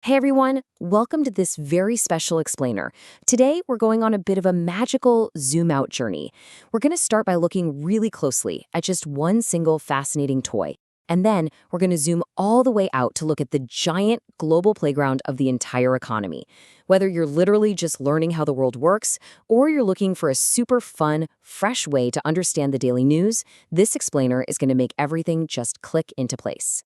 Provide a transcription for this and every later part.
Hey everyone, welcome to this very special explainer. Today, we're going on a bit of a magical zoom out journey. We're going to start by looking really closely at just one single fascinating toy. And then we're going to zoom all the way out to look at the giant global playground of the entire economy. Whether you're literally just learning how the world works, or you're looking for a super fun, fresh way to understand the daily news, this explainer is going to make everything just click into place.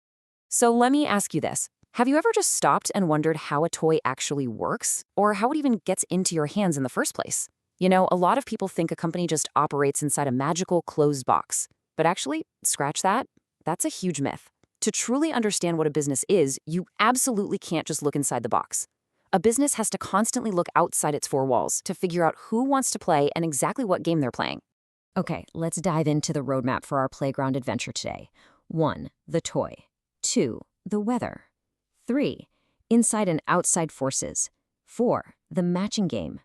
So let me ask you this. Have you ever just stopped and wondered how a toy actually works, or how it even gets into your hands in the first place? You know, a lot of people think a company just operates inside a magical closed box. But actually, scratch that. That's a huge myth. To truly understand what a business is, you absolutely can't just look inside the box. A business has to constantly look outside its four walls to figure out who wants to play and exactly what game they're playing. Okay, let's dive into the roadmap for our playground adventure today. 1. The toy. 2. The weather. 3. Inside and outside forces. 4. The matching game.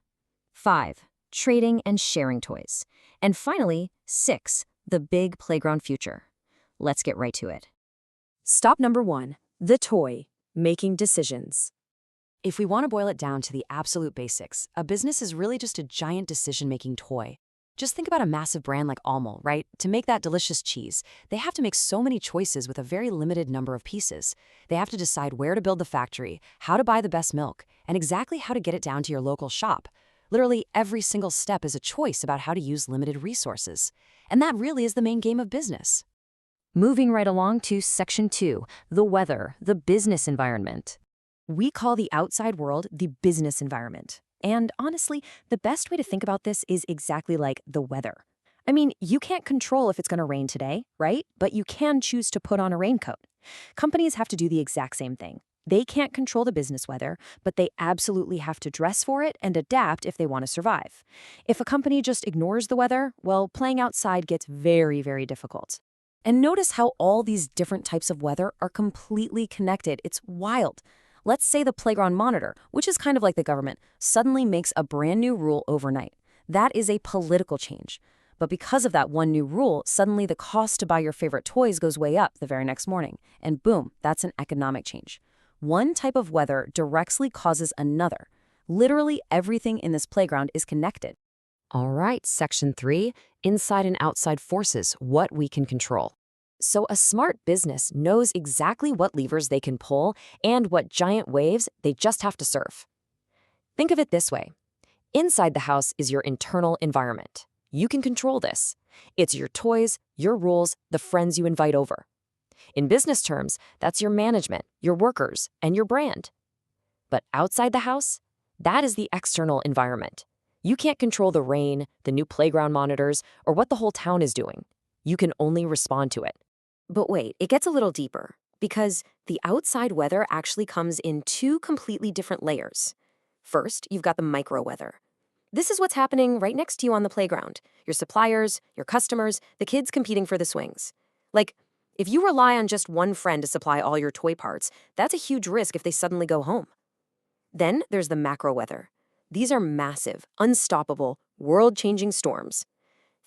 5. Trading and sharing toys. And finally, 6. The big playground future. Let's get right to it. Stop number 1. The toy. Making decisions. If we want to boil it down to the absolute basics, a business is really just a giant decision-making toy. Just think about a massive brand like Almond, right? To make that delicious cheese, they have to make so many choices with a very limited number of pieces. They have to decide where to build the factory, how to buy the best milk, and exactly how to get it down to your local shop. Literally every single step is a choice about how to use limited resources. And that really is the main game of business. Moving right along to Section 2, the weather, the business environment. We call the outside world the business environment. And honestly, the best way to think about this is exactly like the weather. I mean, you can't control if it's going to rain today, right? But you can choose to put on a raincoat. Companies have to do the exact same thing. They can't control the business weather, but they absolutely have to dress for it and adapt if they want to survive. If a company just ignores the weather, well, playing outside gets very, very difficult. And notice how all these different types of weather are completely connected. It's wild. Let's say the playground monitor, which is kind of like the government, suddenly makes a brand new rule overnight. That is a political change. But because of that one new rule, suddenly the cost to buy your favorite toys goes way up the very next morning. And boom, that's an economic change. One type of weather directly causes another. Literally everything in this playground is connected. All right, Section 3, inside and outside forces, what we can control. So a smart business knows exactly what levers they can pull and what giant waves they just have to surf. Think of it this way. Inside the house is your internal environment. You can control this. It's your toys, your rules, the friends you invite over. In business terms, that's your management, your workers, and your brand. But outside the house, that is the external environment. You can't control the rain, the new playground monitors, or what the whole town is doing. You can only respond to it. But wait, it gets a little deeper, because the outside weather actually comes in two completely different layers. First, you've got the micro weather. This is what's happening right next to you on the playground. Your suppliers, your customers, the kids competing for the swings. Like, if you rely on just one friend to supply all your toy parts, that's a huge risk if they suddenly go home. Then there's the macro weather. These are massive, unstoppable, world-changing storms.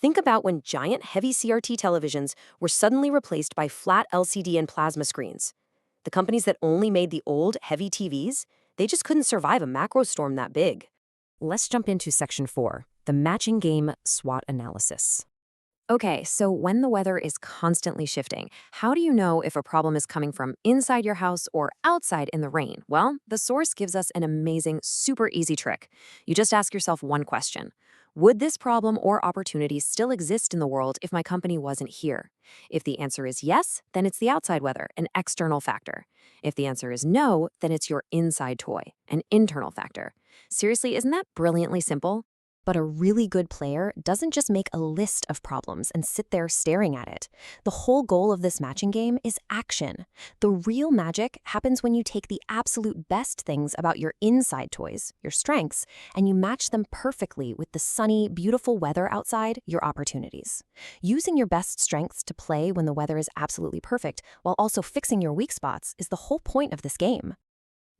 Think about when giant heavy CRT televisions were suddenly replaced by flat LCD and plasma screens. The companies that only made the old, heavy TVs, they just couldn't survive a macro storm that big. Let's jump into Section 4, the matching game SWOT analysis. Okay, so when the weather is constantly shifting, how do you know if a problem is coming from inside your house or outside in the rain? Well, the source gives us an amazing, super easy trick. You just ask yourself one question. Would this problem or opportunity still exist in the world if my company wasn't here? If the answer is yes, then it's the outside weather, an external factor. If the answer is no, then it's your inside toy, an internal factor. Seriously, isn't that brilliantly simple? But a really good player doesn't just make a list of problems and sit there staring at it. The whole goal of this matching game is action. The real magic happens when you take the absolute best things about your inside toys, your strengths, and you match them perfectly with the sunny, beautiful weather outside, your opportunities. Using your best strengths to play when the weather is absolutely perfect, while also fixing your weak spots, is the whole point of this game.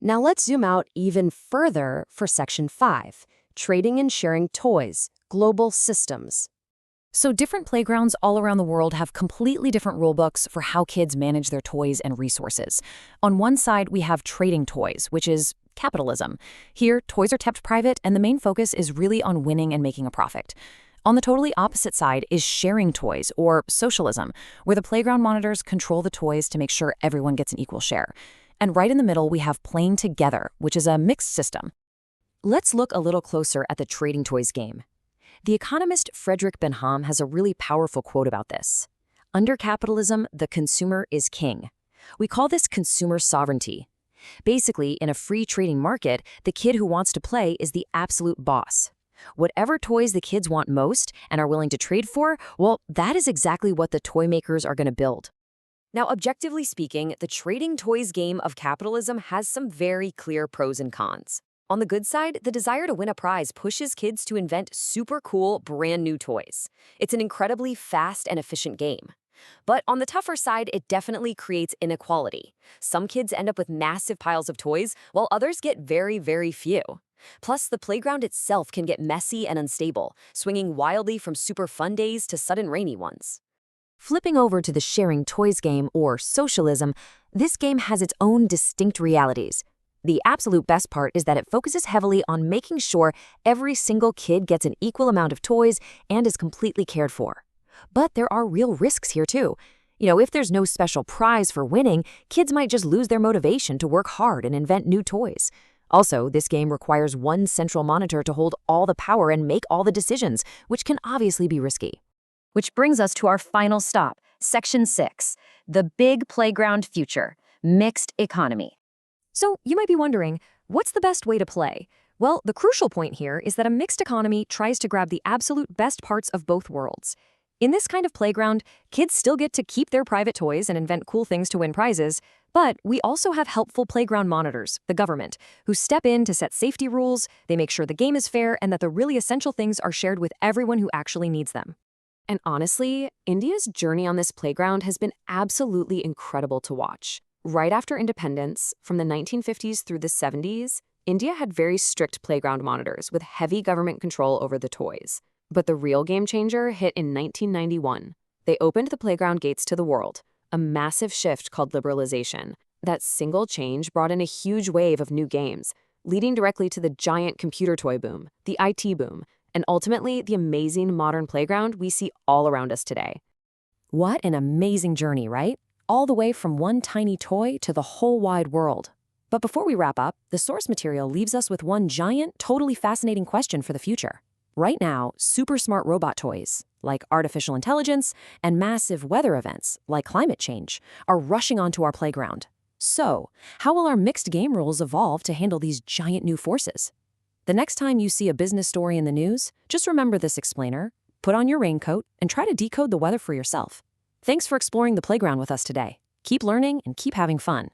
Now let's zoom out even further for Section 5. Trading and sharing toys, global systems. So different playgrounds all around the world have completely different rulebooks for how kids manage their toys and resources. On one side, we have trading toys, which is capitalism. Here, toys are kept private and the main focus is really on winning and making a profit. On the totally opposite side is sharing toys, or socialism, where the playground monitors control the toys to make sure everyone gets an equal share. And right in the middle, we have playing together, which is a mixed system. Let's look a little closer at the trading toys game. The economist Frederick Benham has a really powerful quote about this. Under capitalism, the consumer is king. We call this consumer sovereignty. Basically, in a free trading market, the kid who wants to play is the absolute boss. Whatever toys the kids want most and are willing to trade for, well, that is exactly what the toy makers are going to build. Now, objectively speaking, the trading toys game of capitalism has some very clear pros and cons. On the good side, the desire to win a prize pushes kids to invent super cool, brand new toys. It's an incredibly fast and efficient game. But on the tougher side, it definitely creates inequality. Some kids end up with massive piles of toys, while others get very, very few. Plus, the playground itself can get messy and unstable, swinging wildly from super fun days to sudden rainy ones. Flipping over to the sharing toys game, or socialism, this game has its own distinct realities. The absolute best part is that it focuses heavily on making sure every single kid gets an equal amount of toys and is completely cared for. But there are real risks here too. If there's no special prize for winning, kids might just lose their motivation to work hard and invent new toys. Also, this game requires one central monitor to hold all the power and make all the decisions, which can obviously be risky. Which brings us to our final stop, Section 6, the big playground future, mixed economy. So you might be wondering, what's the best way to play? Well, the crucial point here is that a mixed economy tries to grab the absolute best parts of both worlds. In this kind of playground, kids still get to keep their private toys and invent cool things to win prizes, but we also have helpful playground monitors, the government, who step in to set safety rules, they make sure the game is fair, and that the really essential things are shared with everyone who actually needs them. And honestly, India's journey on this playground has been absolutely incredible to watch. Right after independence, from the 1950s through the 70s, India had very strict playground monitors with heavy government control over the toys. But the real game changer hit in 1991. They opened the playground gates to the world, a massive shift called liberalization. That single change brought in a huge wave of new games, leading directly to the giant computer toy boom, the IT boom, and ultimately the amazing modern playground we see all around us today. What an amazing journey, right? All the way from one tiny toy to the whole wide world. But before we wrap up, the source material leaves us with one giant, totally fascinating question for the future. Right now, super smart robot toys, like artificial intelligence, and massive weather events, like climate change, are rushing onto our playground. So, how will our mixed game rules evolve to handle these giant new forces? The next time you see a business story in the news, just remember this explainer, put on your raincoat, and try to decode the weather for yourself. Thanks for exploring the playground with us today. Keep learning and keep having fun.